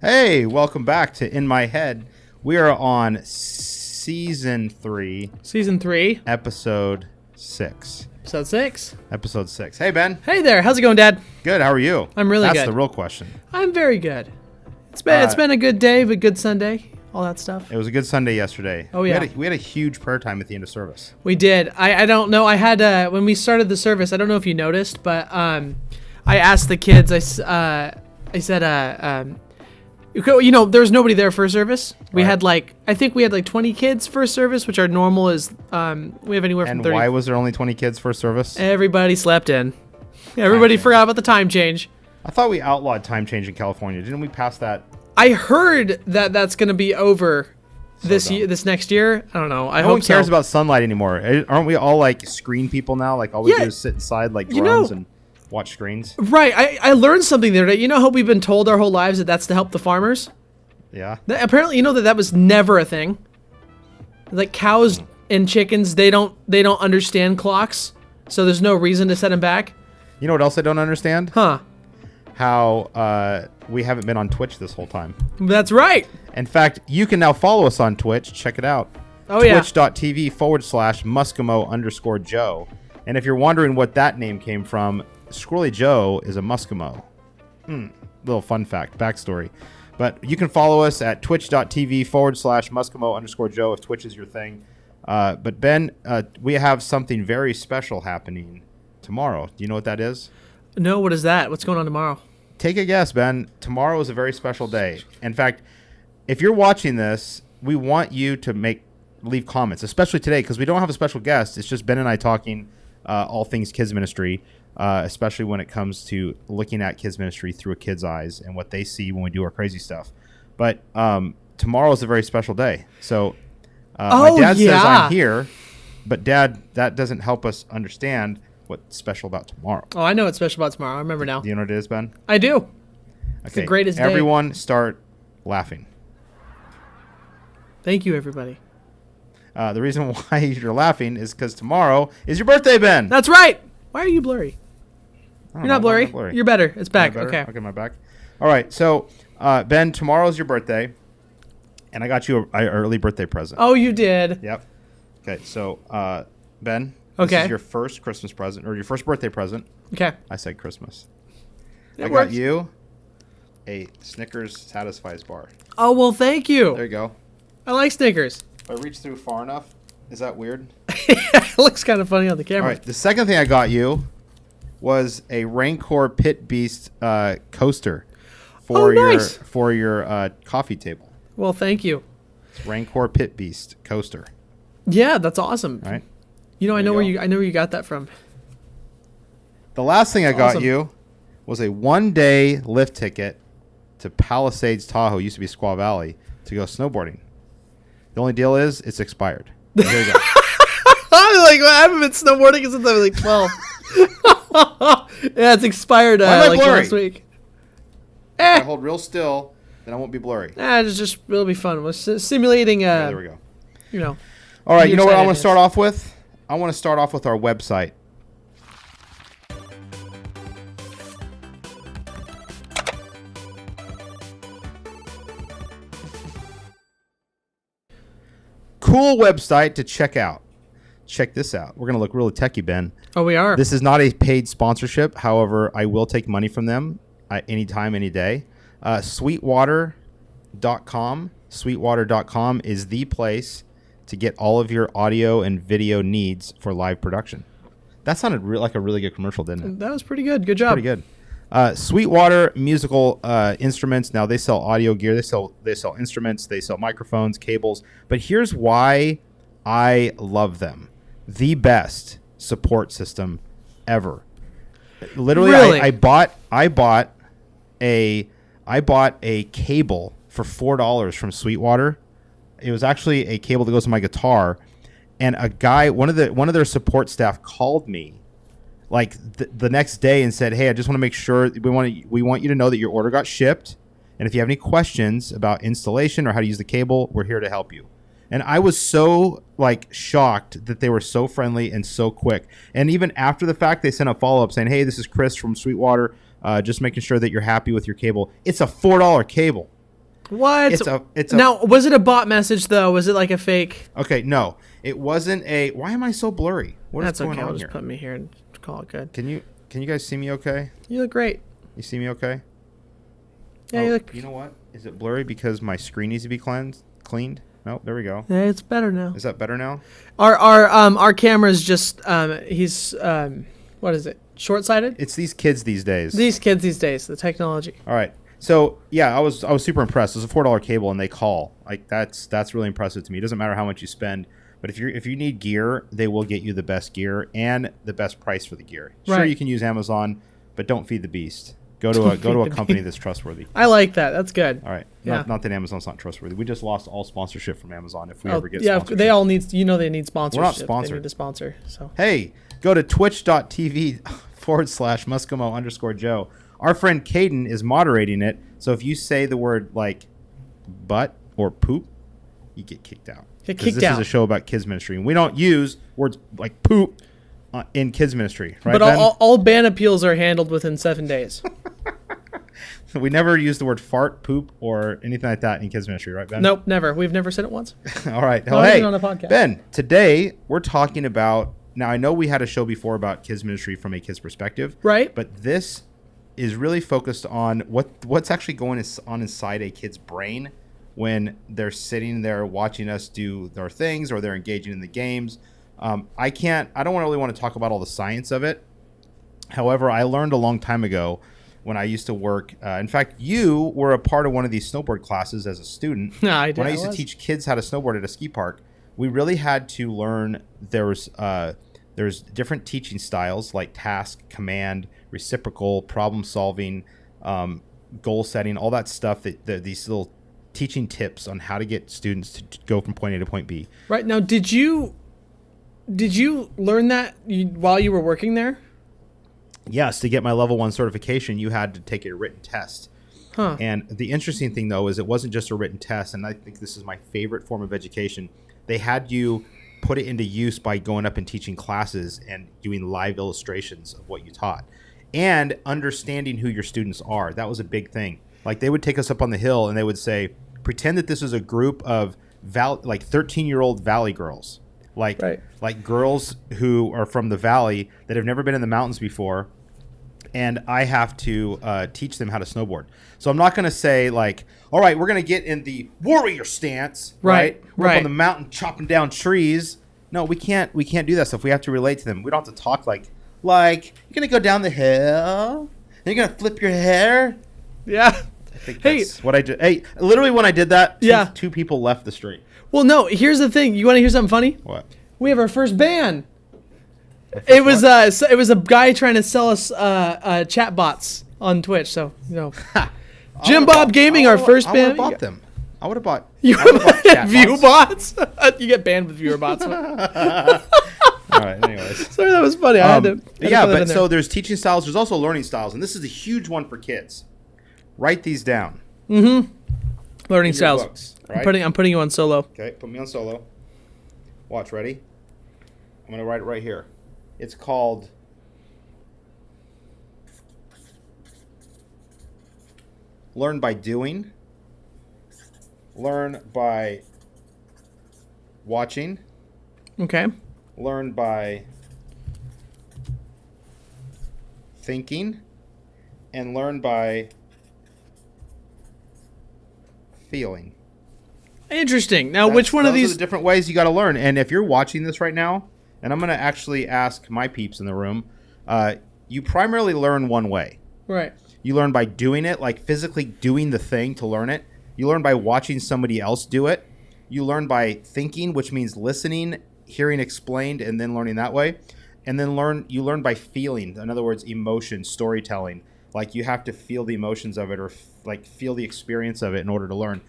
Hey, welcome back to In My Head. We are on season 3, Season 3, episode 6. episode 6. Episode 6. Hey, Ben. Hey there, how's it going, Dad? Good. How are you? I'm really That's good. the real question. I'm very good. It's been a good day, but good Sunday, all that stuff. It was a good Sunday yesterday. Oh, yeah. We had a huge prayer time at the end of service. We did. I don't know. I had when we started the service. I don't know if you noticed, but I asked the kids. I said, there was nobody there for service. We Right. had I think we had 20 kids for service, which our normal is we have anywhere from And 30. why was there only 20 kids for service? Everybody slept in. Everybody forgot about the time change. I thought we outlawed time change in California. Didn't we pass that? I heard that that's going to be over this dumb. year, this next year. I don't know. I No hope one cares so. about sunlight anymore. Aren't we all screen people now? All we Yeah. do is sit inside like You drones know- and watch screens? Right. I learned something the other day. You know how we've been told our whole lives that that's to help the farmers? Yeah. Apparently, that was never a thing. Like cows and chickens, they don't understand clocks, so there's no reason to set them back. You know what else I don't understand? Huh. How we haven't been on Twitch this whole time. That's right. In fact, you can now follow us on Twitch. Check it out. Oh, yeah. Twitch.tv/Muskimo_Joe. And if you're wondering what that name came from, Squirrely Joe is a Muskimo. Little fun fact, backstory. But you can follow us at twitch.tv/Muskimo_Joe if Twitch is your thing. But Ben, we have something very special happening tomorrow. Do you know what that is? No, what is that? What's going on tomorrow? Take a guess, Ben. Tomorrow is a very special day. In fact, if you're watching this, we want you to leave comments, especially today, because we don't have a special guest. It's just Ben and I talking all things kids ministry, especially when it comes to looking at kids ministry through a kid's eyes and what they see when we do our crazy stuff. But tomorrow is a very special day. So my dad says I'm here, but Dad, that doesn't help us understand what's special about tomorrow. Oh, I know what's special about tomorrow. I remember now. Do you know what it is, Ben? I do. It's Okay. the greatest day. Everyone start laughing. Thank you, everybody. The reason why you're laughing is because tomorrow is your birthday, Ben. That's right. Why are you blurry? I don't You're know, not why blurry. am I You're better. It's back. Am I better? Okay. Okay, my back. All right. So, Ben, tomorrow's your birthday, and I got you an early birthday present. Oh, you did. Yep. Okay. So, Ben, Okay. this is your first Christmas present, or your first birthday present. Okay. I said Christmas. It I works. got you a Snickers Satisfies bar. Oh, well, thank you. There you go. I like Snickers. If I reach through far enough, is that weird? It looks kind of funny on the All camera. right. The second thing I got you was a Rancor Pit Beast coaster for nice. your coffee table. Well, thank you. It's Rancor Pit Beast coaster. Yeah, that's awesome. All right. You know, I There know you where you got that from. The last thing I got Awesome. you was a 1-day lift ticket to Palisades, Tahoe, used to be Squaw Valley, to go snowboarding. The only deal is it's expired. There you go. I was like, well, I haven't been snowboarding since I was like 12. Yeah, it's expired Why am I like blurry? last week. If I hold real still, then I won't be blurry. It'll be fun. We're simulating, Yeah, there we go. All right, you know what I want to start off with? I want to start off with our website. Cool website to check out. Check this out. We're going to look really techie, Ben. Oh, we are. This is not a paid sponsorship. However, I will take money from them anytime, any day. Sweetwater.com. Sweetwater.com is the place to get all of your audio and video needs for live production. That sounded like a really good commercial, didn't it? That was pretty good. Good job. Pretty good. Sweetwater musical instruments. Now they sell audio gear. They sell instruments. They sell microphones, cables. But here's why I love them. The best support system ever. Literally, Really? I bought a cable for $4 from Sweetwater. It was actually a cable that goes to my guitar, and a guy, one of their support staff, called me the next day and said, "Hey, I just want to make sure we want you to know that your order got shipped, and if you have any questions about installation or how to use the cable, we're here to help you." And I was so shocked that they were so friendly and so quick. And even after the fact, they sent a follow-up saying, "Hey, this is Chris from Sweetwater. Just making sure that you're happy with your cable." It's a $4 cable. What? It's a Now, was it a bot message though? Was it like a fake? Okay, no, it wasn't a. Why am I so blurry? What is That's going okay. I'll on just here? put me here and call it good. Can you guys see me okay? You look great. You see me okay? Yeah, you look. You know what? Is it blurry because my screen needs to be cleaned? No, there we go. Yeah, it's better now. Is that better now? Our camera's just he's what is it? Short-sighted? It's these kids these days. These kids these days, the technology. All right. So yeah, I was super impressed. It's a $4 cable, and they call. Like that's really impressive to me. It doesn't matter how much you spend, but if you need gear, they will get you the best gear and the best price for the gear. Sure, Right. you can use Amazon, but don't feed the beast. Go to a company that's trustworthy. I like that. That's good. All right. Yeah. Not that Amazon's not trustworthy. We just lost all sponsorship from Amazon if we Oh, ever get yeah, sponsorship. they all need. They need sponsorship. They sponsored. need to sponsor. So Hey, go to twitch.tv/Muskomo_Joe. Our friend Caden is moderating it. So if you say the word like butt or poop, you get kicked out. Get 'Cause kicked this out. is a show about kids ministry, and we don't use words like poop in kids ministry, right? but Ben? all ban appeals are handled within 7 days. We never use the word fart, poop, or anything like that in kids ministry, right, Ben? Nope, never. We've never said it once. All right. Not Oh, even hey, on a podcast. Ben, today we're talking about. Now, I know we had a show before about kids ministry from a kid's perspective, Right. But this is really focused on what's actually going on inside a kid's brain when they're sitting there watching us do their things or they're engaging in the games. I don't really want to talk about all the science of it. However, I learned a long time ago when I used to work. In fact, you were a part of one of these snowboard classes as a student. I did. When I used to teach kids how to snowboard at a ski park, we really had to learn there's different teaching styles like task, command, reciprocal, problem solving, goal setting, all that stuff. These little teaching tips on how to get students to go from point A to point B. Right now, did you learn that while you were working there? Yes, to get my level 1 certification, you had to take a written test. Huh. And the interesting thing, though, is it wasn't just a written test, and I think this is my favorite form of education. They had you put it into use by going up and teaching classes and doing live illustrations of what you taught and understanding who your students are. That was a big thing. Like they would take us up on the hill and they would say, pretend that this is a group of 13-year-old valley girls, like girls who are from the valley that have never been in the mountains before. And I have to teach them how to snowboard. So I'm not going to say like, all right, we're going to get in the warrior stance, right? We're up on the mountain chopping down trees. No, we can't do that stuff. We have to relate to them. We don't have to talk like you're going to go down the hill. And you're going to flip your hair. Yeah. I think that's what I did. Hey, literally when I did that, two people left the street. Well, no, here's the thing. You want to hear something funny? What? We have our first ban. It was a guy trying to sell us chat bots on Twitch. So Jim Bob Gaming, our first ban. I would have bought them. I would have bought. You would have bought view bots. You get banned with viewer bots. All right. Anyways, Sorry, that was funny. I had to but so there's teaching styles. There's also learning styles, and this is a huge one for kids. Write these down. Learning styles. Books, right? I'm putting you on solo. Okay, put me on solo. Watch, ready? I'm gonna write it right here. It's called learn by doing, learn by watching, Okay. learn by thinking, and learn by feeling. Interesting. Now, which one of Those are these? the different ways you got to learn. And if you're watching this right now, and I'm going to actually ask my peeps in the room, you primarily learn one way. Right. You learn by doing it, like physically doing the thing to learn it. You learn by watching somebody else do it. You learn by thinking, which means listening, hearing explained, and then learning that way. And then you learn by feeling. In other words, emotion, storytelling. Like you have to feel the emotions of it or feel the experience of it in order to learn.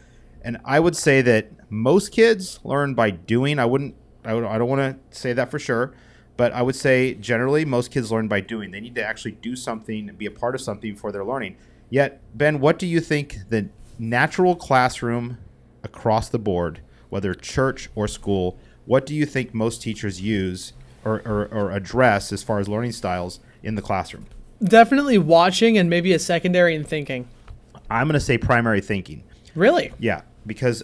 And I would say that most kids learn by doing. I don't want to say that for sure, but I would say generally most kids learn by doing. They need to actually do something and be a part of something before they're learning. Yet, Ben, what do you think the natural classroom across the board, whether church or school, what do you think most teachers use or address as far as learning styles in the classroom? Definitely watching and maybe a secondary in thinking. I'm going to say primary thinking. Really? Yeah, because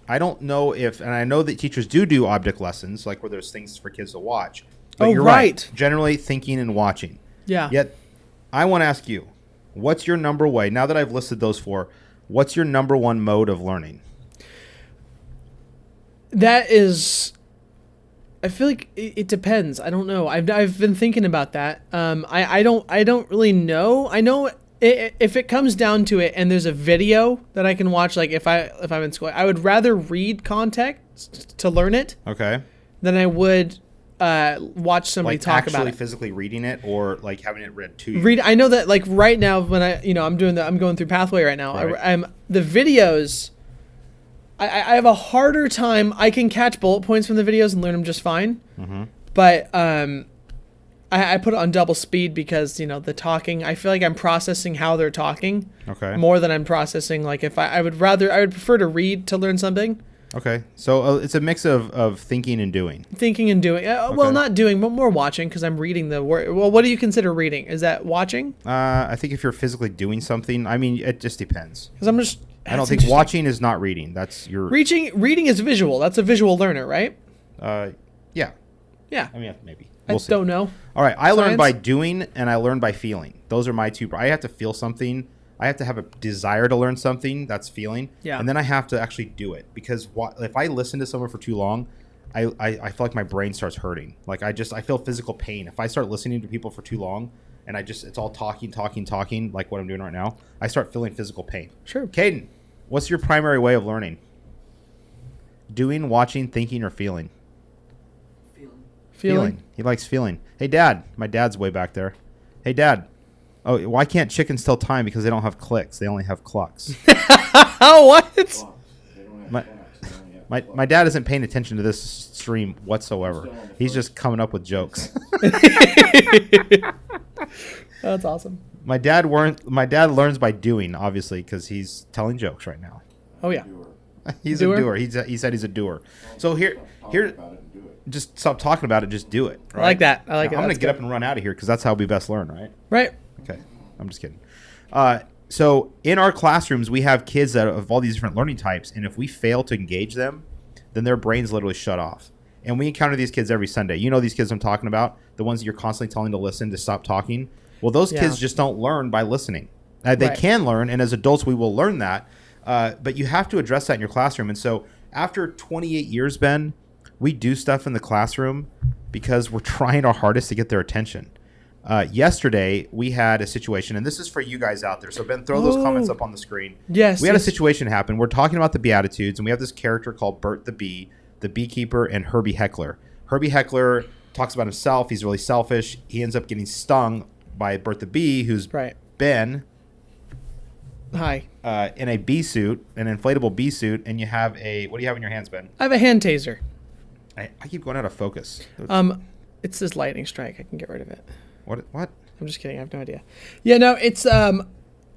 I don't know if, and I know that teachers do object lessons, like where there's things for kids to watch. But Oh, you're right. Generally thinking and watching. Yeah. Yet, I want to ask you, what's your number way? Now that I've listed those four, what's your number one mode of learning? That is, I feel like it depends. I don't know. I've been thinking about that. I don't really know. I know if it comes down to it, and there's a video that I can watch, like if I'm in school, I would rather read context to learn it Okay. than I would watch somebody Like talk actually about it. physically reading it, or like having it read to you. Read. I know that like right now when I'm going through Pathway right now. Right. I'm the videos. I have a harder time. I can catch bullet points from the videos and learn them just fine. Mm-hmm. But I put it on double speed because the talking. I feel like I'm processing how they're talking Okay. more than I'm processing. Like if I would prefer to read to learn something. Okay. So it's a mix of thinking and doing. Thinking and doing. Well, Okay. not doing, but more watching because I'm reading the word. Well, what do you consider reading? Is that watching? I think if you're physically doing something, I mean, it just depends. Because I'm just. I don't that's think interesting. watching is not reading. That's your. Reading is visual. That's a visual learner, right? Yeah. Yeah. I mean, maybe. I We'll see. don't know. All right. I learn Science? by doing and I learn by feeling. Those are my two. I have to feel something. I have to have a desire to learn something. That's feeling. Yeah. And then I have to actually do it, because if I listen to someone for too long, I feel like my brain starts hurting. Like I feel physical pain. If I start listening to people for too long and it's all talking, like what I'm doing right now, I start feeling physical pain. Sure. Caden, what's your primary way of learning? Doing, watching, thinking, or feeling? Feeling. He likes feeling. Hey, Dad. My dad's way back there. Hey, Dad. Oh, why can't chickens tell time? Because they don't have clicks. They only have clucks. Oh, what? My dad isn't paying attention to this stream whatsoever. He's just coming up with jokes. That's awesome. My dad learns by doing, obviously, because he's telling jokes right now. Oh yeah. He's Doer? a doer. He said he's a doer. So here, just stop talking about it. Just do it. Right? I like that. I like Now, it. I'm gonna That's get good. up and run out of here because that's how we best learn, right? Right. Okay, I'm just kidding. So in our classrooms, we have kids that of all these different learning types, and if we fail to engage them, then their brains literally shut off. And we encounter these kids every Sunday. You know these kids I'm talking about, the ones that you're constantly telling to listen, to stop talking. Well, those Yeah. kids just don't learn by listening. They Right. can learn, and as adults, we will learn that. But you have to address that in your classroom. And so after 28 years, Ben, we do stuff in the classroom because we're trying our hardest to get their attention. Yesterday, we had a situation, and this is for you guys out there. So, Ben, throw those comments up on the screen. Yes. We had a yes. situation happen. We're talking about the Beatitudes, and we have this character called Bert the Bee, the beekeeper, and Herbie Heckler. Herbie Heckler talks about himself. He's really selfish. He ends up getting stung by Bert the Bee, who's Right. Ben, Hi. in a bee suit, an inflatable bee suit, and you have what do you have in your hands, Ben? I have a hand taser. I keep going out of focus. It's this lightning strike. I can get rid of it. What? I'm just kidding. I have no idea. Yeah, no, it's problem.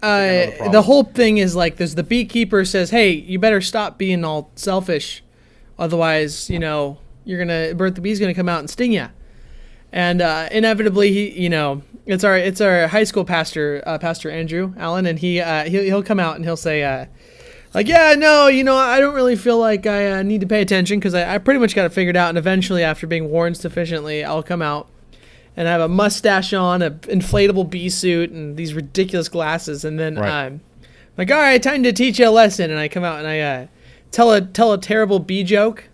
the whole thing is like there's the beekeeper says, "Hey, you better stop being all selfish, otherwise, Bert the Bee's gonna come out and sting you." And inevitably, it's our high school pastor, Pastor Andrew Allen, and he'll come out and he'll say, yeah, no, I don't really feel like I need to pay attention because I pretty much got it figured out. And eventually, after being warned sufficiently, I'll come out and I have a mustache on, an inflatable bee suit, and these ridiculous glasses. And then Right. I'm like, all right, time to teach you a lesson. And I come out and I tell a terrible bee joke,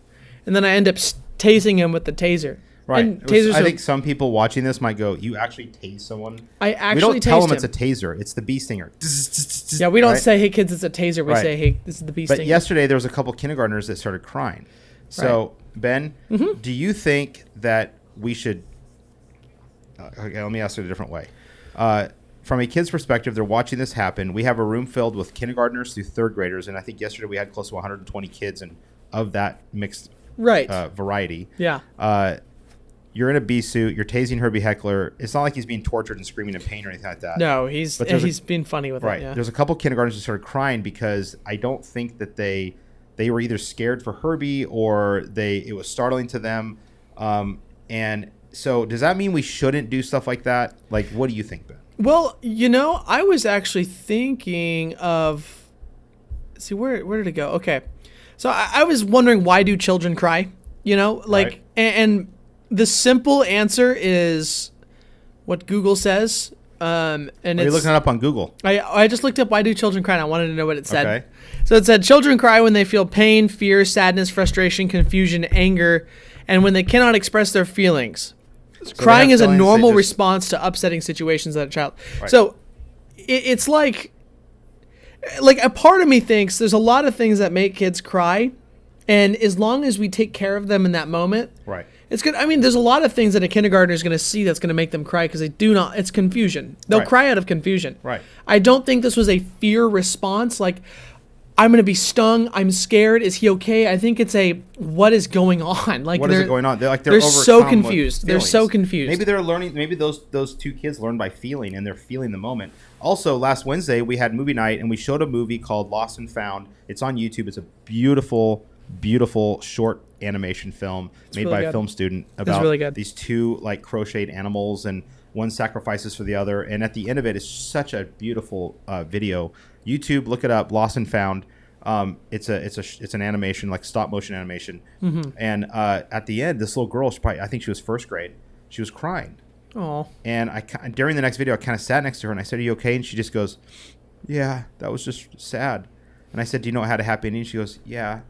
and then I end up tasing him with the taser. Right. And tasers I are- think some people watching this might go, "You actually tase someone?" I We actually don't tell them tased it's a him. taser. It's the bee stinger. Yeah, we don't Right? say, "Hey kids, it's a taser." We Right. say, "Hey, this is the bee But stinger." yesterday there was a couple kindergartners that started crying. So Ben, do you think that we should? Okay, let me ask it a different way. From a kid's perspective, they're watching this happen. We have a room filled with kindergartners through third graders, and I think yesterday we had close to 120 kids, and of that mixed Right. variety. Yeah. You're in a bee suit. You're tasing Herbie Heckler. It's not like he's being tortured and screaming in pain or anything like that. No, But there's he's being funny with Right. it. Yeah. There's a couple kindergartners that started crying because I don't think that they were either scared for Herbie or it was startling to them. And so does that mean we shouldn't do stuff like that? Like, what do you think, Ben? Well, I was actually thinking of see where did it go? Okay, so I was wondering, why do children cry? You know, like, Right. and the simple answer is what Google says. And Are you it's looking it up on Google? I just looked up, why do children cry, and I wanted to know what it said. Okay. So it said children cry when they feel pain, fear, sadness, frustration, confusion, anger, and when they cannot express their feelings. Crying have is a feelings, they normal just- response to upsetting situations as a child. Right. So it's like a part of me thinks there's a lot of things that make kids cry, and as long as we take care of them in that moment, Right. it's good. I mean, there's a lot of things that a kindergartner is going to see that's going to make them cry because they do not. It's confusion. They'll Right. cry out of confusion. Right. I don't think this was a fear response. Like, I'm going to be stung. I'm scared. Is he okay? I think it's a, what is going on? Like, What is it going on? They're they're so overcome with confused. They're so feelings. confused. Maybe they're learning. Maybe those two kids learn by feeling, and they're feeling the moment. Also, last Wednesday we had movie night, and we showed a movie called Lost and Found. It's on YouTube. It's a beautiful, beautiful short animation film made really by a good. film student about really good. these two like crocheted animals, and one sacrifices for the other. And at the end of it, it's such a beautiful video. YouTube, look it up. Lost and Found. It's an animation, like stop motion animation. Mm-hmm. And at the end, this little girl, I think she was first grade. She was crying. Oh, And during the next video, I kind of sat next to her and I said, "Are you okay?" And she just goes, "Yeah, that was just sad." And I said, "Do you know it had a happy ending?" She goes, "Yeah."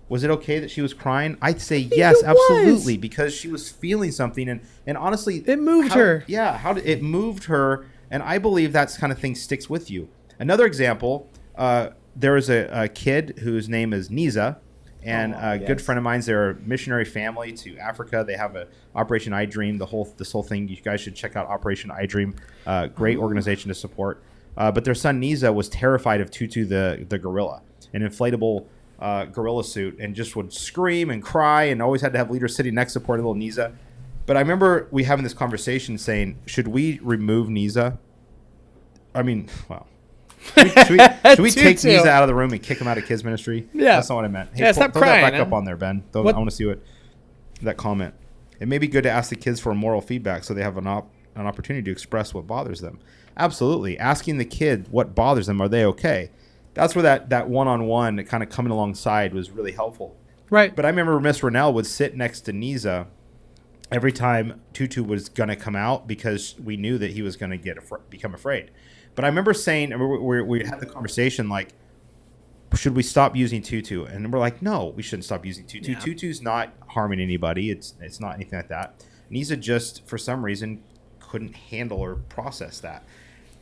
Was it okay that she was crying? I'd say yes, it was. absolutely, because she was feeling something, and honestly, It moved her. Yeah, how did it moved her? And I believe that's kind of thing sticks with you. Another example, there was a kid whose name is Niza, and a good friend of mine's. They're a missionary family to Africa. They have a Operation I Dream. This whole thing. You guys should check out Operation I Dream. Great organization to support. But their son Niza was terrified of Tutu the gorilla, an inflatable gorilla suit, and just would scream and cry, and always had to have leaders sitting next to poor little Niza. But I remember we having this conversation saying, should we remove Niza? I mean, well. Should we take Tutu. Niza out of the room and him out of kids ministry? Yeah. That's not what I meant. Hey, Yeah, stop throw that crying, back huh? up on there, Ben. I What- want to see that comment. It may be good to ask the kids for moral feedback so they have an opportunity to express what bothers them. Absolutely. Asking the kid what bothers them, are they okay? That's where that one-on-one kind of coming alongside was really helpful. right. But I remember Miss Rennell would sit next to Niza every time Tutu was going to come out because we knew that he was going to become afraid. But I remember saying, we had the conversation like, should we stop using Tutu? And we're like, no, we shouldn't stop using Tutu. Yeah. Tutu's not harming anybody. It's not anything like that. Niza just, for some reason, couldn't handle or process that.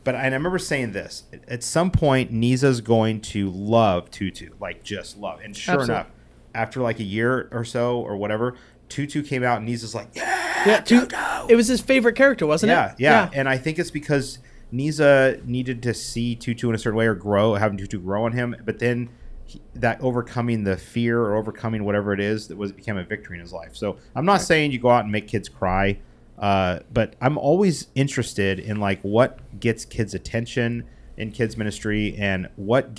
But I remember saying this. At some point, Niza's going to love Tutu, like just love. And sure Absolutely. enough, after like a year or so or whatever, Tutu came out and Niza's like, Yeah, it was his favorite character, wasn't it? yeah. And I think it's because Niza needed to see Tutu in a certain way or having Tutu grow on him. But then that overcoming the fear or overcoming whatever it is became a victory in his life. So I'm not saying you go out and make kids cry. But I'm always interested in like what gets kids' attention in kids ministry, and what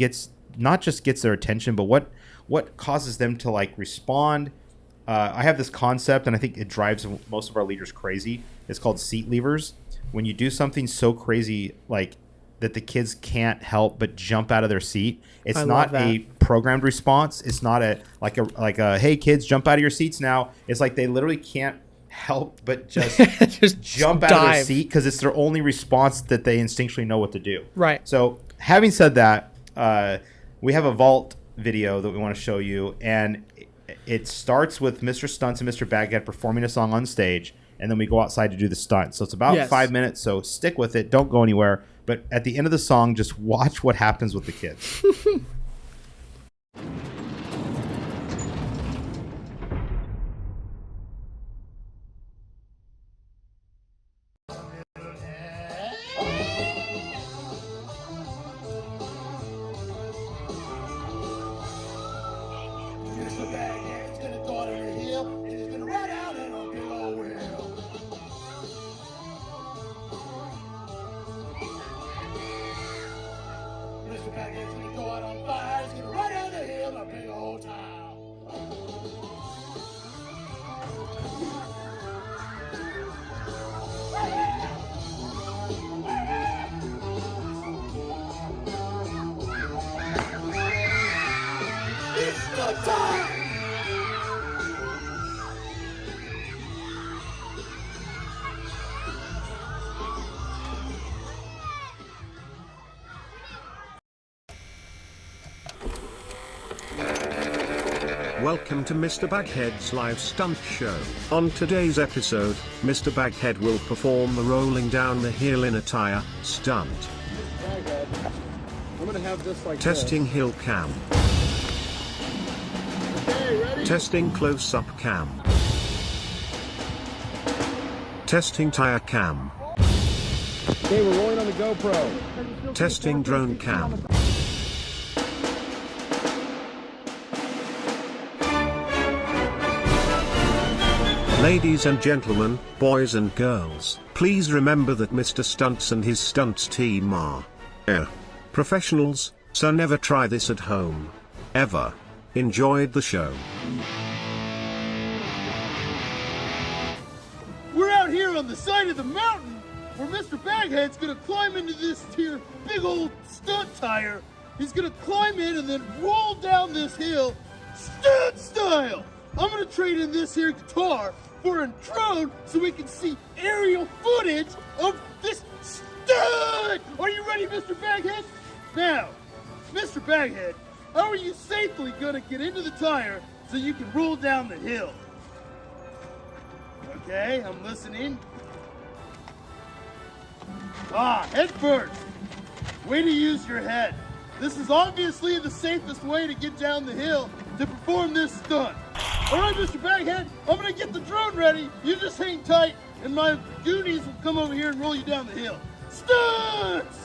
not just gets their attention, but what causes them to like respond. I have this concept, and I think it drives most of our leaders crazy. It's called seat levers. When you do something so crazy like that the kids can't help but jump out of their seat. It's I not love a that. programmed response. It's not like a hey kids, jump out of your seats now. It's like they literally can't help but just Just jump out of their dive. seat because it's their only response that they instinctually know what to do. Right. So having said that, we have a vault video that we want to show you, and it starts with Mr. Stunts and Mr. Baghead performing a song on stage, and then we go outside to do the stunt. So it's about Yes. 5 minutes, so stick with it. Don't go anywhere. But at the end of the song, just watch what happens with the kids. Here's the bag, yeah, it's gonna go down the hill, and it's gonna ride out in a big old wheel. Mr. Bag, yeah, it's gonna go out on Welcome to Mr. Baghead's live stunt show. On today's episode, Mr. Baghead will perform the rolling down the hill in a tire stunt. I'm gonna have this like Testing hill cam. Okay, ready? Testing close-up cam. Testing tire cam. Okay, we're rolling on the GoPro. Testing drone cam. Ladies and gentlemen, boys and girls, please remember that Mr. Stunts and his stunts team are professionals, so never try this at home. Ever. Enjoyed the show. We're out here on the side of the mountain where Mr. Baghead's gonna climb into this here big old stunt tire. He's gonna climb in and then roll down this hill stunt style. I'm gonna trade in this here guitar for a drone so we can see aerial footage of this stunt. Are you ready, Mr. Baghead? Now, Mr. Baghead, how are you safely gonna get into the tire so you can roll down the hill? Okay, I'm listening. Head first. Way to use your head. This is obviously the safest way to get down the hill to perform this stunt. All right, Mr. Baghead, I'm gonna get the drone ready. You just hang tight, and my goonies will come over here and roll you down the hill. Stunts!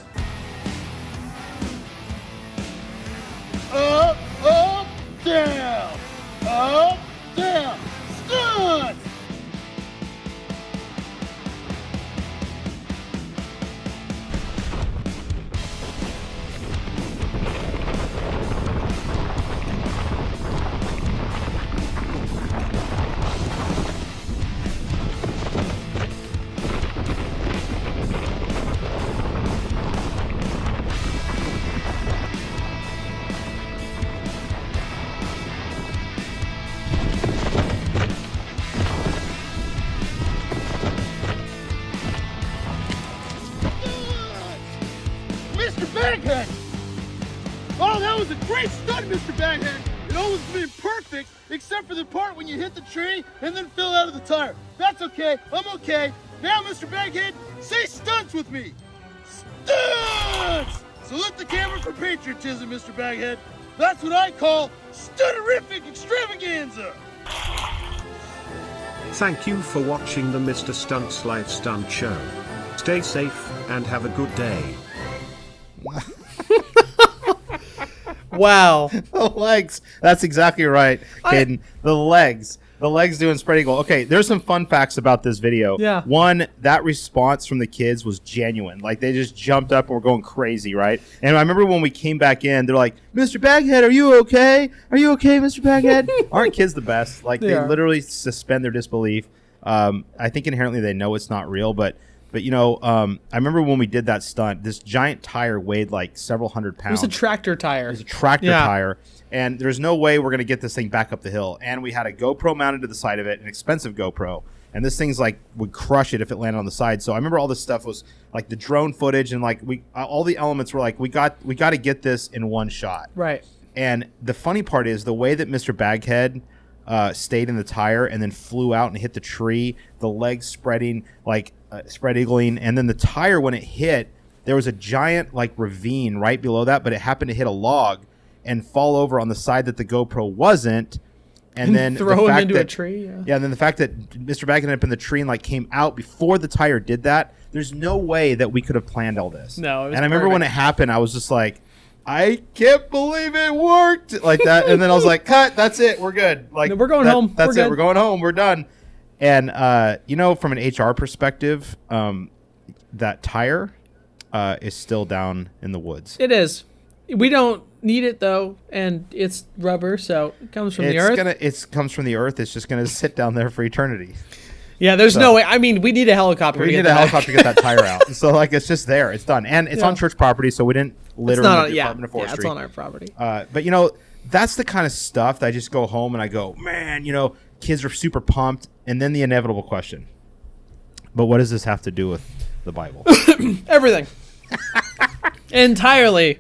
Up, up, down. Up, down. Stunts! Mr. Baghead! Oh, that was a great stunt, Mr. Baghead! It almost been perfect, except for the part when you hit the tree and then fell out of the tire. That's okay, I'm okay. Now, Mr. Baghead, say stunts with me! Stunts! Salute the camera for patriotism, Mr. Baghead. That's what I call stunterific extravaganza! Thank you for watching the Mr. Stunts live stunt show. Stay safe and have a good day. Wow. The legs. That's exactly right, Caden. The legs. The legs doing spread eagle. Okay, there's some fun facts about this video. Yeah. One, that response from the kids was genuine. Like, they just jumped up and were going crazy, right? And I remember when we came back in, they're like, Mr. Baghead, are you okay? Are you okay, Mr. Baghead? Aren't kids the best? Like, they are. literally suspend their disbelief. I think inherently they know it's not real, but you know, I remember when we did that stunt, this giant tire weighed like several hundred It pounds. was a tractor tire. It was a tractor Yeah. tire, and there's no way we're going to get this thing back up the hill. And we had a GoPro mounted to the side of it, an expensive GoPro, and this thing's like would crush it if it landed on the side. So I remember all this stuff was like the drone footage, and like all the elements were like we got to get this in one shot. Right. And the funny part is the way that Mr. Baghead stayed in the tire and then flew out and hit the tree, the legs spreading like spread eagling, and then the tire, when it hit, there was a giant like ravine right below that, but it happened to hit a log and fall over on the side that the GoPro wasn't, and then Throw the him fact into that, a tree. Yeah. yeah, and then the fact that Mr. Baghead ended up in the tree and like came out before the tire did that. There's no way that we could have planned all this. No, it was and I remember when it perfect. happened, I was just like, I can't believe it worked like that. And then I was like, cut, that's it, we're good. Like, No, we're going home. That's We're it, good. we're going home, we're done. And you know, from an HR perspective, that tire is still down in the woods. It is. We don't need it though, and it's rubber, so it comes from the earth. It comes from the earth. It's just gonna sit down there for eternity. Yeah, there's no way. I mean, we need a helicopter. We to need get a that back. helicopter to get that tire out. So like, it's just there. It's done, and it's Yeah. on church property, so we didn't It's literally not. the Yeah, Department of Forestry. it's on our property. But you know, that's the kind of stuff that I just go home and I go, man, you know, kids are super pumped, and then the inevitable question: but what does this have to do with the Bible? Everything. Entirely.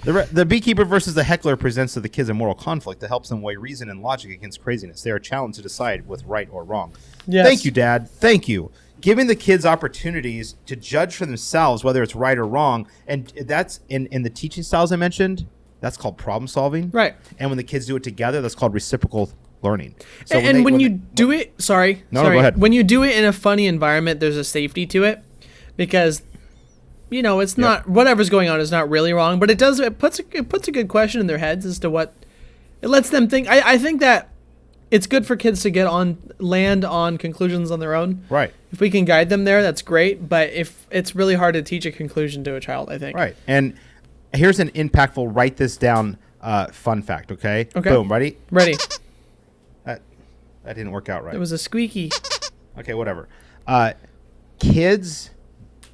The beekeeper versus the heckler presents to the kids a moral conflict that helps them weigh reason and logic against craziness. They are challenged to decide what's right or wrong. Yes. Thank you, Dad. Thank you. Giving the kids opportunities to judge for themselves whether it's right or wrong, and that's in the teaching styles I mentioned. That's called problem solving. Right. And when the kids do it together, that's called reciprocal learning. So And when you do it, sorry. No, go ahead. When you do it in a funny environment, there's a safety to it, because it's not whatever's going on is not really wrong, but it puts a good question in their heads as to what it lets them think. I think that it's good for kids to land on conclusions on their own. Right. If we can guide them there, that's great. But if it's really hard to teach a conclusion to a child, I think. Right. And here's an impactful, write this down, fun fact. Okay. Okay. Boom. Ready? Ready. That didn't work out right. It was a squeaky. Okay, whatever. Kids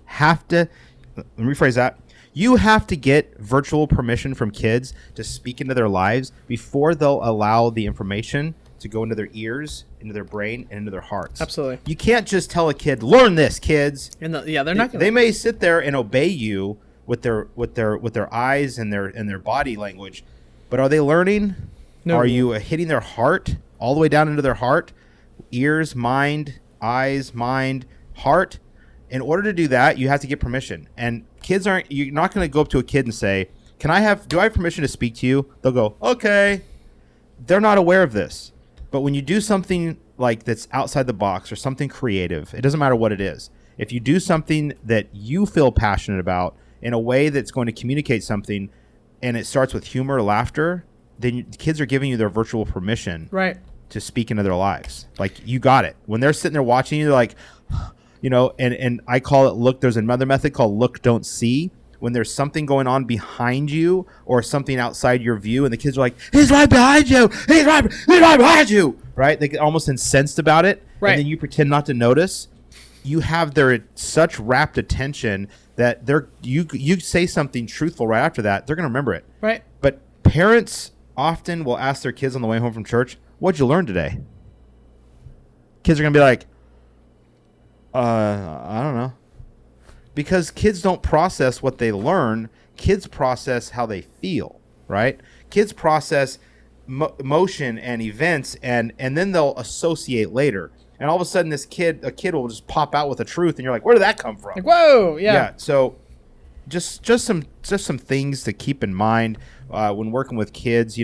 have to, let me rephrase that. You have to get virtual permission from kids to speak into their lives before they'll allow the information to go into their ears, into their brain, and into their hearts. Absolutely. You can't just tell a kid, learn this, kids. And they're not. They may sit there and obey you with their eyes and their body language, but are they learning? No. Are you hitting their heart all the way down into their heart, ears, mind, eyes, mind, heart? In order to do that, you have to get permission. And you're not going to go up to a kid and say, do I have permission to speak to you? They'll go, okay. They're not aware of this. But when you do something like that's outside the box or something creative, it doesn't matter what it is. If you do something that you feel passionate about in a way that's going to communicate something, and it starts with humor or laughter, then kids are giving you their virtual permission to speak into their lives. Like, you got it. When they're sitting there watching you, they're like, and I call it look. There's another method called look, don't see. When there's something going on behind you or something outside your view, and the kids are like, he's right behind you. He's right behind you. Right? They get almost incensed about it. Right. And then you pretend not to notice. You have their such rapt attention that you say something truthful right after that, they're going to remember it. Right. But parents often will ask their kids on the way home from church, what'd you learn today? Kids are going to be like, I don't know. Because kids don't process what they learn. Kids process how they feel, right? Kids process motion and events, and then they'll associate later. And all of a sudden, a kid will just pop out with a truth, and you're like, where did that come from? Like, whoa, yeah. So, just some things to keep in mind when working with kids.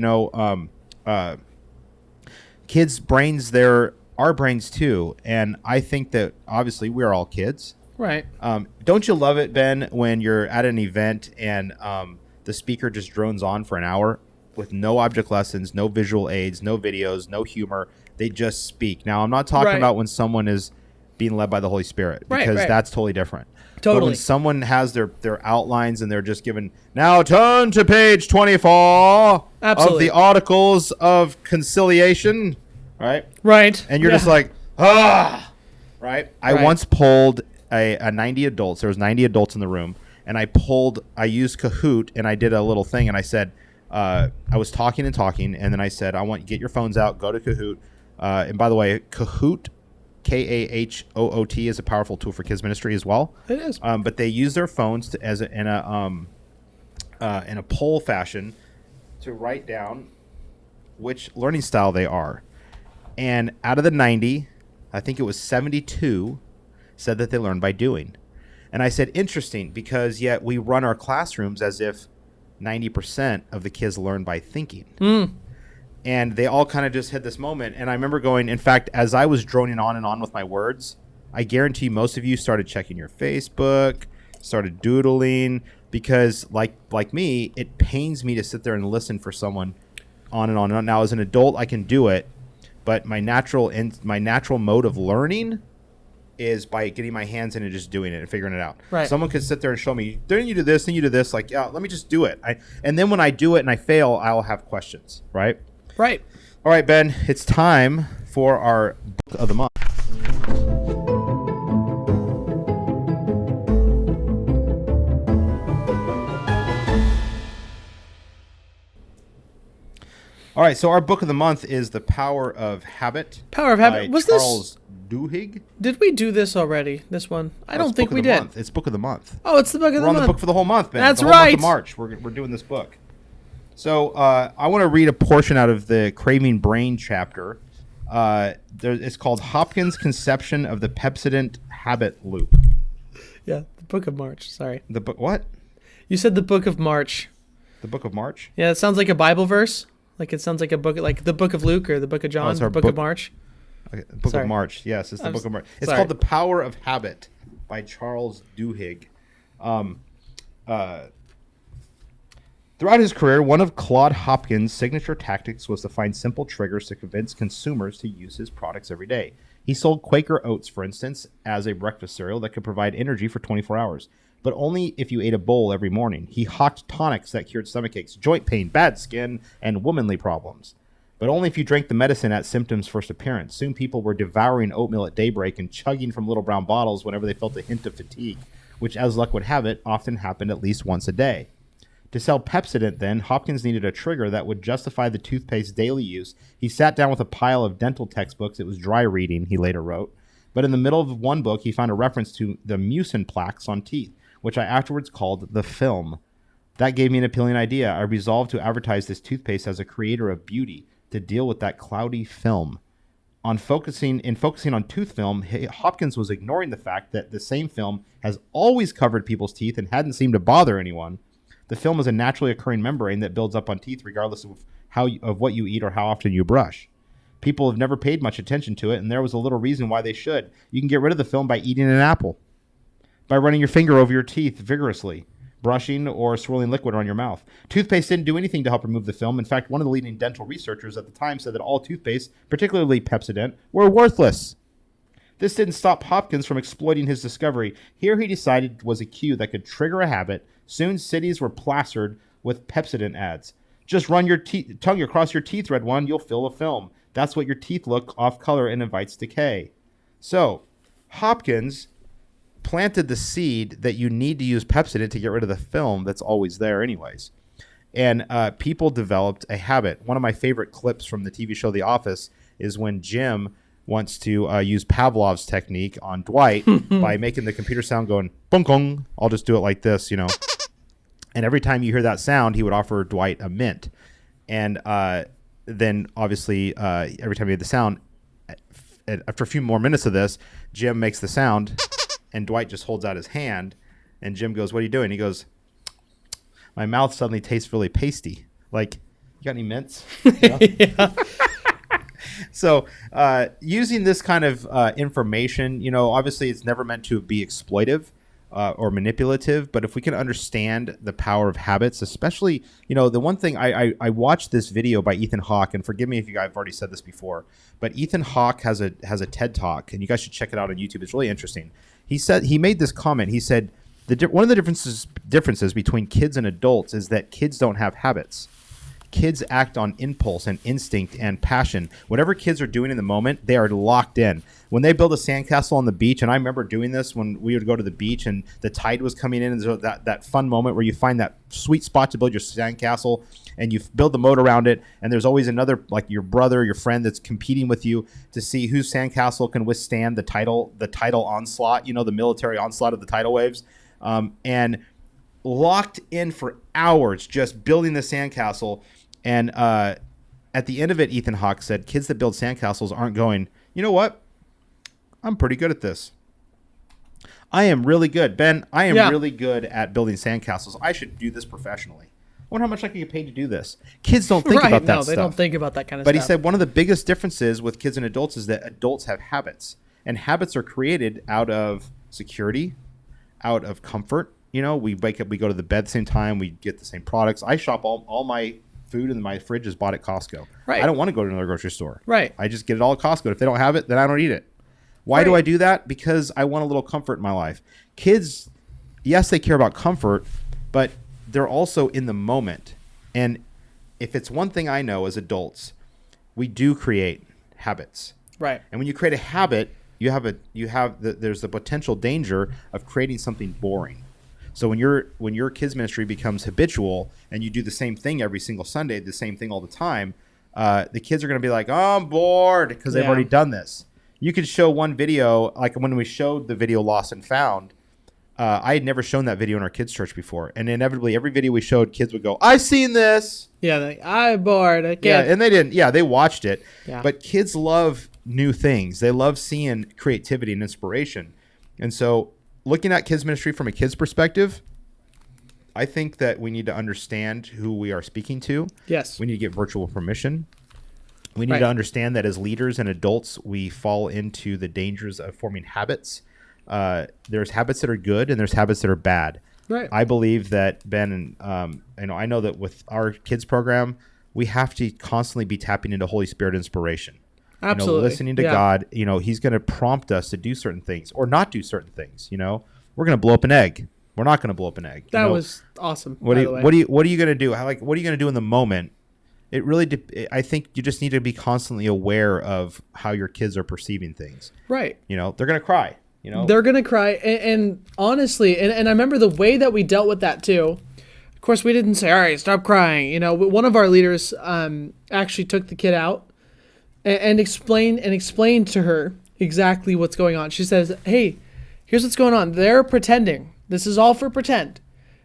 Kids' brains, they're our brains too, and I think that obviously we're all kids. Right. Don't you love it, Ben, when you're at an event and the speaker just drones on for an hour with no object lessons, no visual aids, no videos, no humor? They just speak. Now, I'm not talking about when someone is being led by the Holy Spirit, because that's totally different. But when someone has their outlines and they're just given, now turn to page 24 of the Articles of Conciliation, right? Right. And you're just like, right? I once polled a 90 adults. There was 90 adults in the room, and I used Kahoot, and I did a little thing, and I said, I was talking, and then I said, I want you to get your phones out, go to Kahoot. And by the way, Kahoot, Kahoot, is a powerful tool for kids ministry as well. It is. But they use their phones in a poll fashion to write down which learning style they are. And out of the 90, I think it was 72 said that they learn by doing. And I said, interesting, because yet we run our classrooms as if 90% of the kids learn by thinking. And they all kind of just hit this moment. And I remember going, in fact, as I was droning on and on with my words, I guarantee most of you started checking your Facebook, started doodling, because like me, it pains me to sit there and listen for someone on and on and on. Now, as an adult, I can do it, but my natural mode of learning is by getting my hands in and just doing it and figuring it out. Right. Someone could sit there and show me, then you do this, then you do this. Like, yeah, let me just do it. And then when I do it and I fail, I'll have questions, right? Right. All right, Ben, it's time for our book of the month. All right, so our book of the month is The Power of Habit. Power of Habit. By Was Charles Duhigg. Did we do this already? This one? I don't think we did. It's book of the month. Oh, it's the book of We're the on month. the book for the whole month, Ben. That's the whole month right. of March. We're doing this book. So I want to read a portion out of the Craving Brain chapter. It's called Hopkins' Conception of the Pepsodent Habit Loop. Yeah, the book of March. Sorry. The book what? You said the book of March. The book of March? Yeah, it sounds like a Bible verse. Like it sounds like a book, like the book of Luke or the book of John, it's the our book of March. Okay, book Sorry. of March. Yes, it's the book of March. It's sorry. called The Power of Habit by Charles Duhigg. Throughout his career, one of Claude Hopkins' signature tactics was to find simple triggers to convince consumers to use his products every day. He sold Quaker Oats, for instance, as a breakfast cereal that could provide energy for 24 hours, but only if you ate a bowl every morning. He hawked tonics that cured stomachaches, joint pain, bad skin, and womanly problems, but only if you drank the medicine at symptoms' first appearance. Soon people were devouring oatmeal at daybreak and chugging from little brown bottles whenever they felt a hint of fatigue, which, as luck would have it, often happened at least once a day. To sell Pepsodent, then, Hopkins needed a trigger that would justify the toothpaste's daily use. He sat down with a pile of dental textbooks. It was dry reading, he later wrote. But in the middle of one book, he found a reference to the mucin plaques on teeth, which I afterwards called the film. That gave me an appealing idea. I resolved to advertise this toothpaste as a creator of beauty to deal with that cloudy film. In focusing on tooth film, Hopkins was ignoring the fact that the same film has always covered people's teeth and hadn't seemed to bother anyone. The film is a naturally occurring membrane that builds up on teeth regardless of what you eat or how often you brush. People have never paid much attention to it, and there was a little reason why they should. You can get rid of the film by eating an apple, by running your finger over your teeth vigorously, brushing, or swirling liquid on your mouth. Toothpaste didn't do anything to help remove the film. In fact, one of the leading dental researchers at the time said that all toothpaste, particularly Pepsodent, were worthless. This didn't stop Hopkins from exploiting his discovery. Here he decided was a cue that could trigger a habit. Soon cities were plastered with Pepsodent ads. Just run your tongue across your teeth, Red One, you'll feel a film. That's what your teeth look off color and invites decay. So, Hopkins planted the seed that you need to use Pepsodent to get rid of the film that's always there anyways. And people developed a habit. One of my favorite clips from the TV show The Office is when Jim wants to use Pavlov's technique on Dwight by making the computer sound going, bong gong. I'll just do it like this, you know. And every time you hear that sound, he would offer Dwight a mint. And then, obviously, every time you hear the sound, after a few more minutes of this, Jim makes the sound, and Dwight just holds out his hand. And Jim goes, what are you doing? He goes, my mouth suddenly tastes really pasty. Like, you got any mints? You know? Yeah. So using this kind of information, you know, obviously it's never meant to be exploitive or manipulative, but if we can understand the power of habits, especially, you know, the one thing I watched this video by Ethan Hawke, and forgive me if you guys have already said this before, but Ethan Hawke has a TED Talk, and you guys should check it out on YouTube. It's really interesting. He made this comment. He said one of the differences between kids and adults is that kids don't have habits. Kids act on impulse and instinct and passion. Whatever kids are doing in the moment, they are locked in. When they build a sandcastle on the beach, and I remember doing this when we would go to the beach and the tide was coming in, and there's that fun moment where you find that sweet spot to build your sandcastle, and you build the moat around it, and there's always another, like your brother, your friend, that's competing with you to see whose sandcastle can withstand the tidal onslaught, you know, the military onslaught of the tidal waves, and locked in for hours just building the sandcastle. And at the end of it, Ethan Hawke said, kids that build sandcastles aren't going, you know what? I'm pretty good at this. I am really good. Ben, I am really good at building sandcastles. I should do this professionally. I wonder how much I could get paid to do this. Kids don't think about that stuff. No, they don't think about that kind of stuff. But stuff. he said one of the biggest differences with kids and adults is that adults have habits. And habits are created out of security, out of comfort. You know, we wake up, we go to the bed at the same time, we get the same products. I shop all my food in my fridge is bought at Costco. Right. I don't want to go to another grocery store. Right. I just get it all at Costco. If they don't have it, then I don't eat it. Why do I do that? Because I want a little comfort in my life. Kids, yes, they care about comfort, but they're also in the moment. And if it's one thing I know as adults, we do create habits. Right. And when you create a habit, there's the potential danger of creating something boring. So when your kids ministry becomes habitual and you do the same thing every single Sunday, the same thing all the time, the kids are going to be like, oh, I'm bored, because they've already done this. You could show one video, like when we showed the video Lost and Found. I had never shown that video in our kids' church before, and inevitably every video we showed, kids would go, "I seen this." Yeah, like, I'm bored. I Yeah, can't. and they didn't. Yeah, they watched it. Yeah. But kids love new things. They love seeing creativity and inspiration. And so, looking at kids ministry from a kid's perspective, I think that we need to understand who we are speaking to. Yes. We need to get virtual permission. We need Right. to understand that as leaders and adults, we fall into the dangers of forming habits. There's habits that are good and there's habits that are bad. Right. I believe that Ben and I know that with our kids program, we have to constantly be tapping into Holy Spirit inspiration. Absolutely. Listening to Yeah. God. He's going to prompt us to do certain things or not do certain things. We're going to blow up an egg. We're not going to blow up an egg. That was awesome. What by are the you, way. what are you going to do? What are you going to do in the moment? It really. I think you just need to be constantly aware of how your kids are perceiving things. Right. They're going to cry. They're gonna cry, and honestly, and I remember the way that we dealt with that too. Of course, we didn't say, "All right, stop crying." One of our leaders actually took the kid out and explained to her exactly what's going on. She says, "Hey, here's what's going on. They're pretending. This is all for pretend.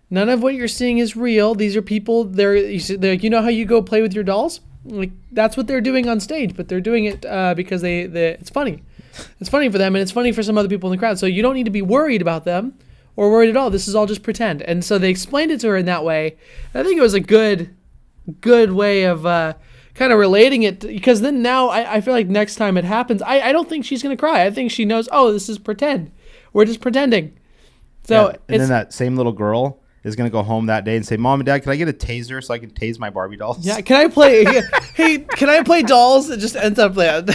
None of what you're seeing is real. These are people. They're how you go play with your dolls? Like that's what they're doing on stage, but they're doing it because it's funny." It's funny for them, and it's funny for some other people in the crowd. So you don't need to be worried about them or worried at all. This is all just pretend. And so they explained it to her in that way. I think it was a good way of kind of relating it. Because then now I feel like next time it happens, I don't think she's going to cry. I think she knows, oh, this is pretend. We're just pretending. So Yeah, and then that same little girl is going to go home that day and say, "Mom and Dad, can I get a taser so I can tase my Barbie dolls?" yeah, can I play? Hey, can I play dolls? It just ends up like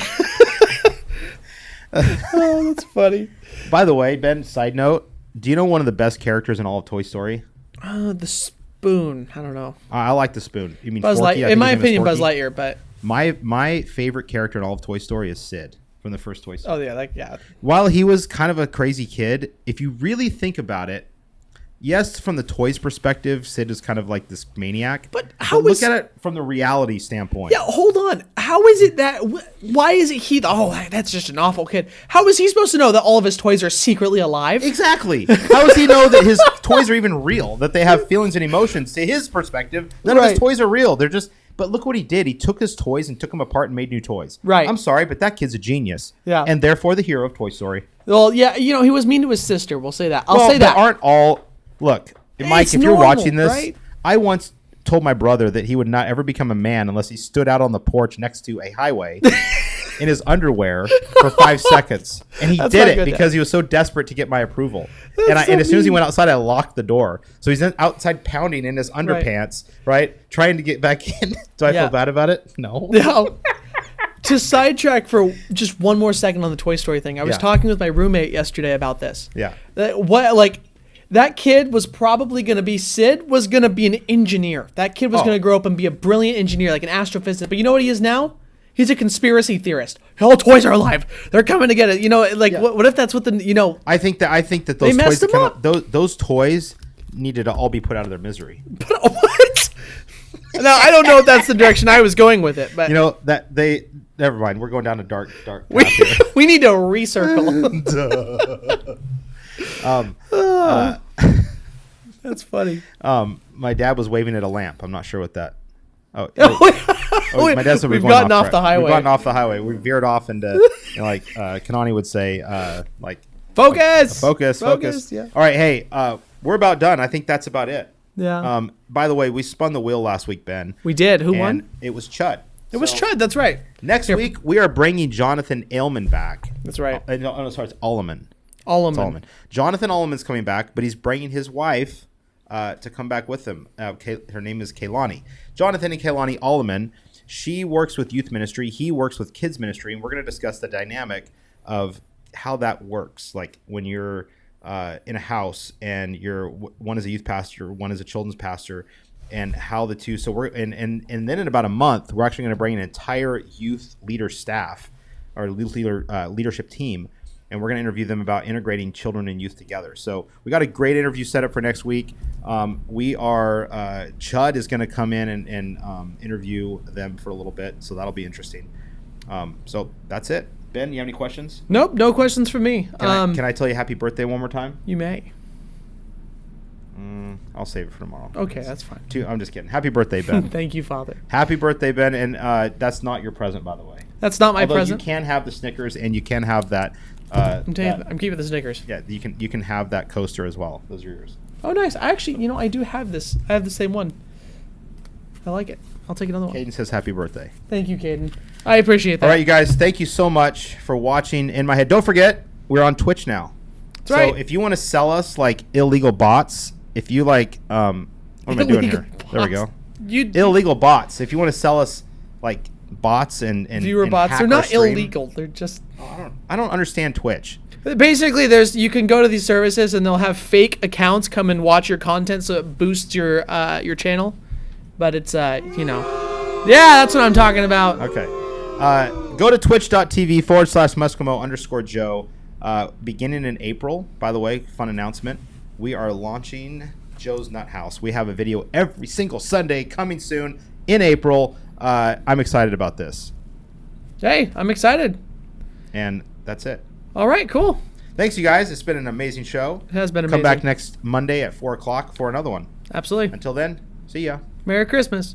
oh, that's funny. By the way, Ben, side note, do you know one of the best characters in all of Toy Story? The spoon. I don't know. I like the spoon. You mean Buzz Forky? I Lightyear. think In my his name is opinion, Buzz Forky. Lightyear, but My favorite character in all of Toy Story is Sid from the first Toy Story. oh yeah, yeah. While he was kind of a crazy kid, if you really think about it, yes, from the toys perspective, Sid is kind of like this maniac. But how look is- at it from the reality standpoint. Yeah, hold on. How is it that? Why is it he? Oh, that's just an awful kid. How is he supposed to know that all of his toys are secretly alive? Exactly. How does he know that his toys are even real? That they have feelings and emotions? To his perspective, none of Right. his toys are real. They're just. But look what he did. He took his toys and took them apart and made new toys. Right. I'm sorry, but that kid's a genius. Yeah. And therefore the hero of Toy Story. Well, yeah, he was mean to his sister. We'll say that. I'll Well, say but that. aren't all. Look, Mike, It's if you're normal, watching this, right? I once told my brother that he would not ever become a man unless he stood out on the porch next to a highway in his underwear for 5 seconds. And he That's did not it good, because he was so desperate to get my approval. That's so And as soon as he mean. went outside, I locked the door. So he's outside pounding in his underpants, right? Trying to get back in. Do I Yeah. feel bad about it? No. Now, to sidetrack for just one more second on the Toy Story thing, I was Yeah. talking with my roommate yesterday about this. Yeah. That kid was probably going to be, Sid was going to be an engineer. That kid was Oh. going to grow up and be a brilliant engineer, like an astrophysicist. But you know what he is now? He's a conspiracy theorist. All toys are alive. They're coming to get it. Yeah. What if that's what I think that those They toys messed that him come up. those toys needed to all be put out of their misery. what? Now, I don't know if that's the direction I was going with it, but That they never mind. We're going down a dark we, path here. we need to recircle. That's funny. My dad was waving at a lamp. I'm not sure what that. My dad said We've going gotten off the highway. We've gotten off the highway. We veered off into like Kanani would say Focus. focus. Yeah. All right, hey, we're about done. I think that's about it. Yeah. By the way, we spun the wheel last week, Ben. We did. Who and won? It was Chud. It was Chud. That's right. Next week we are bringing Jonathan Ailman back. That's right. No, sorry, it's Alleman. Alleman. Jonathan Alleman's coming back, but he's bringing his wife to come back with him. Her name is Kaylani. Jonathan and Kaylani Alleman. She works with youth ministry. He works with kids ministry, and we're going to discuss the dynamic of how that works. Like when you're in a house and one is a youth pastor, one is a children's pastor, and how the two. So we're and then in about a month, we're actually going to bring an entire youth leader staff, our leadership team. And we're going to interview them about integrating children and youth together. So we got a great interview set up for next week. Chud is going to come in and interview them for a little bit. So that'll be interesting. So that's it. Ben, you have any questions? Nope, no questions for me. Can I tell you happy birthday one more time? You may. I'll save it for tomorrow. Okay, that's fine. I'm just kidding. Happy birthday, Ben. Thank you, Father. Happy birthday, Ben. And that's not your present, by the way. That's not my Although present. you can have the Snickers and you can have that. I'm keeping the Snickers. Yeah, you can have that coaster as well. Those are yours. Oh, nice. I actually, I do have this. I have the same one. I like it. I'll take another one. Caden says happy birthday. Thank you, Caden. I appreciate that. All right, you guys. Thank you so much for watching In My Head. Don't forget, we're on Twitch now. That's right. So if you want to sell us like illegal bots, if you like, what am I doing Illegal here? There we go. You Illegal bots. If you want to sell us like bots and viewer and bots. hack They're our not stream- illegal. They're just I don't understand Twitch. basically you can go to these services and they'll have fake accounts come and watch your content, so it boosts your channel. But it's yeah, that's what I'm talking about. Okay. Go to twitch.tv/Muskimo_Joe. Beginning in April, by the way, fun announcement. We are launching Joe's Nut House. We have a video every single Sunday coming soon in April. I'm excited about this. Hey, I'm excited. And that's it. All right, cool. Thanks, you guys. It's been an amazing show. It has been amazing. Come back next Monday at 4 o'clock for another one. Absolutely. Until then, see ya. Merry Christmas.